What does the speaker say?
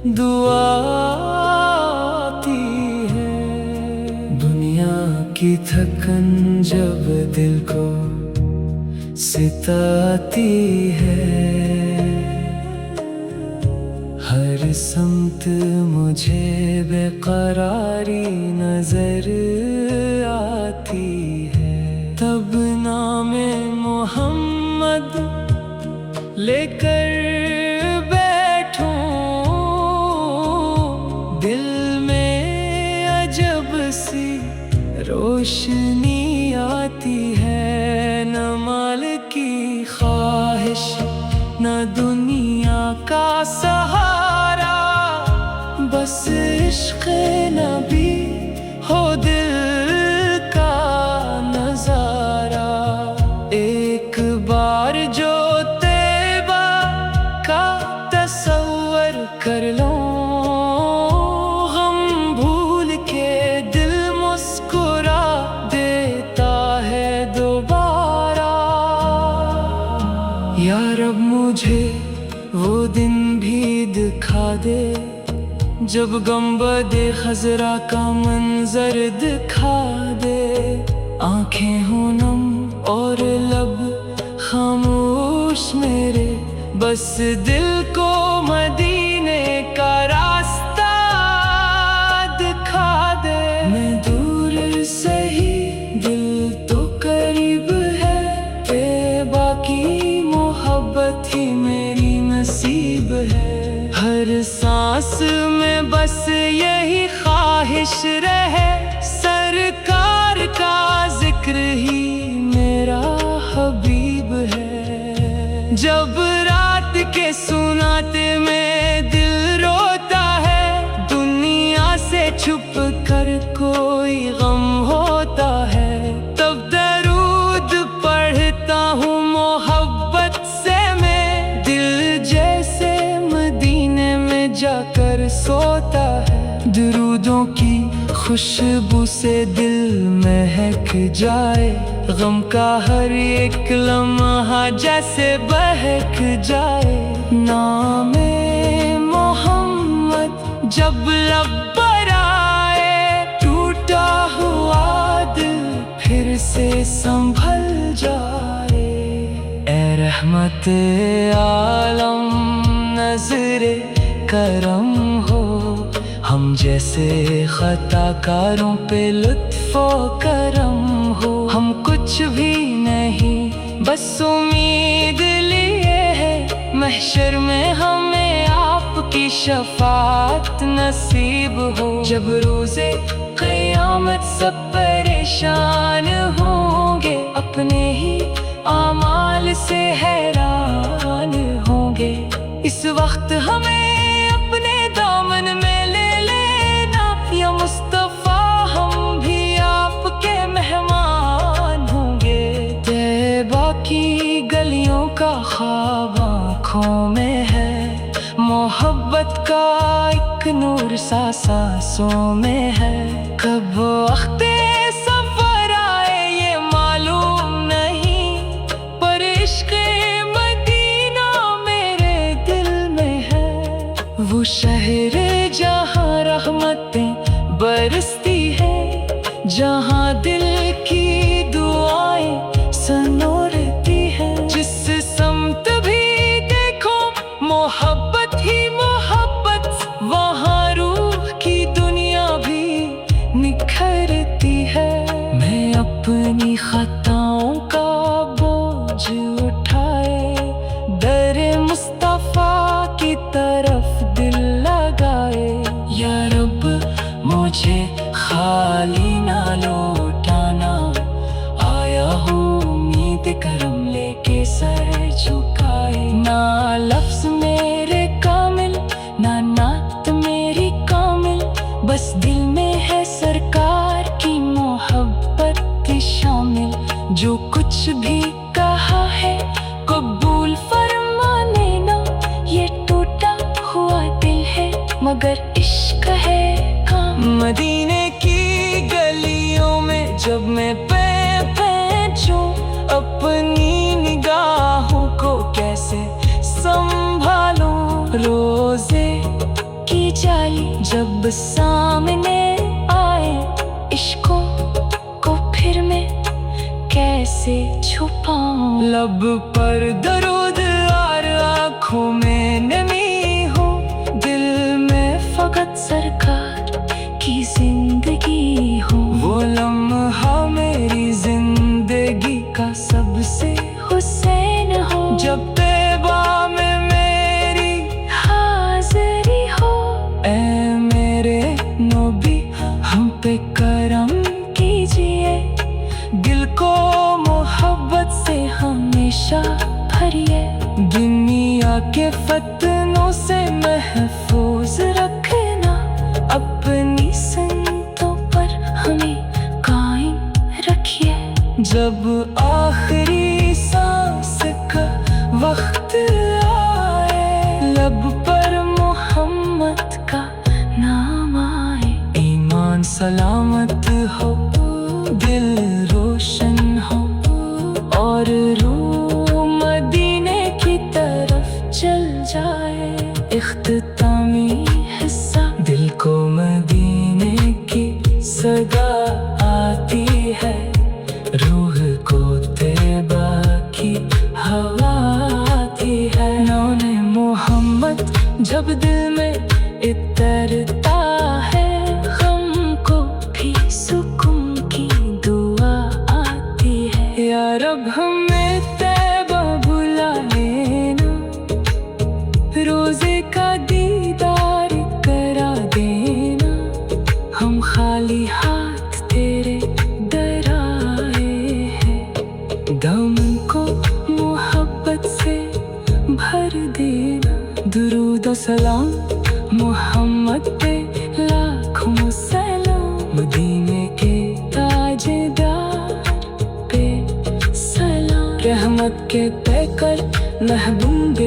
दुआ आती है। दुनिया की थकन जब दिल को सिताती है, हर समत मुझे बेकरारी नजर आती है। तब नामे मोहम्मद लेकर बैठूं, दिल में अजब सी रोशनी आती है। न माल की ख्वाहिश न दुनिया का सहारा, बस इश्क़ नबी हो दिल का नजारा। एक बार जो तैबा का तसव्वुर कर लो, हम भूल के दिल मुस्कुरा देता है दोबारा। या रब मुझे वो दिन भी दिखा दे, जब गुंबद खजरा का मंजर दिखा दे। आंखें हों नम और लब खामोश मेरे, बस दिल को मदीने का रास्ता दिखा दे। मैं दूर सही दिल तो करीब है, तैबा की मोहब्बत ही मेरी नसीब है। हर सांस में बस यही ख्वाहिश रहे, सरकार का जिक्र ही मेरा हबीब है। जब रात के सुनाते में दिल रोता है, दुनिया से छुप कर कोई गम होता है, तब दरूद पढ़ता हूँ मोहब्बत से मैं। दिल जैसे मदीने में जाकर सोता है, दरूदों की खुशबू से दिल महक जाए। गम का हर एक लम्हा जैसे बहक जाए। नामे मोहम्मद जब लब पर आए, टूटा हुआ दिल फिर से संभल जाए। ए रहमत आलम नजरे करम हो, हम जैसे खताकारों पे लुत्फ़ो करम हो। हम कुछ भी नहीं बस उम्मीद लिए है, महशर में हमें आपकी शफाअत नसीब हो। जब रोज़े क़यामत सब परेशान होंगे, अपने ही आमाल से हैरान होंगे। इस वक्त हमें अपने दामन में ले लेना, या मुस्तफ़ा हम भी आपके मेहमान होंगे। तैबा की गलियों का ख्वाब आँखों में है, मोहब्बत का एक नूर सा सांसों में है। कब वक़्त सफ़र आए ये मालूम नहीं, पर इश्क़ मदीना मेरे दिल में है। वो शहर जहाँ रहमतें बरसती है, जहाँ दिल की दुआएं सनोरती हैं। जिस समत भी देखो मोहब्बत ही मोहब्बत, वहाँ रूह की दुनिया भी निखरती है। मैं अपनी खताओं का बोझ उठाए, दरे मुस्तफ़ा की तरफ दिल लगाए। या रब मुझे खाली ना लौटाना, आया हूँ उम्मीद करम लेके सर झुकाए। ना लफ्ज़ मेरे कामिल ना नात मेरी कामिल, बस दिल में है सरकार की मोहब्बत शामिल। जो कुछ भी कहा है कबूल फरमा लेना, ये टूटा हुआ दिल है मगर इश्क है काम। मदीने की गलियों में जब मैं पहुंचूं, अपनी निगाहों को कैसे संभालूं। रोज़े की जब सामने आए इश्कों को फिर मैं कैसे छुपाऊं। लब पर दरूद और आँखों में नमी हो, दिल में फकत सरकार की जिंदगी हो। वो लम्हा मेरी जिंदगी का सबसे हुसैन हो, जब तैबा में मेरी हाज़िरी हो। ऐ मेरे नबी हम पे करम कीजिए, दिल को मोहब्बत से हमेशा भरिए। दुनिया के फतनों से महफूज रखना अपनी सुन्नतों पर हमें कायम रखिए। जब आखिरी सांस का वक्त आए, लब पर मोहम्मद का नाम आए। ईमान सलामत हो, दिल रोशन हो, और रूह मदीने की तरफ चल जाए। इख्तितामी हिस्सा, दिल को मदीने की सदा आती है, रूह को तैबा की हवा आती है। नौने मोहम्मद जब दिल में इतरता है, गम को भी सुकून की दुआ आती है। या रब हमें तैबा बुला लेना, रोजे का दीदार करा देना। हम खाली हाथ तेरे दर आए हैं, दामन को मोहब्बत से भर देना। दुरूद और सलाम मोहम्मद पे लाखों सलाम, मदीने के ताजदार पे सलाम। रहमत के पैकर महबूब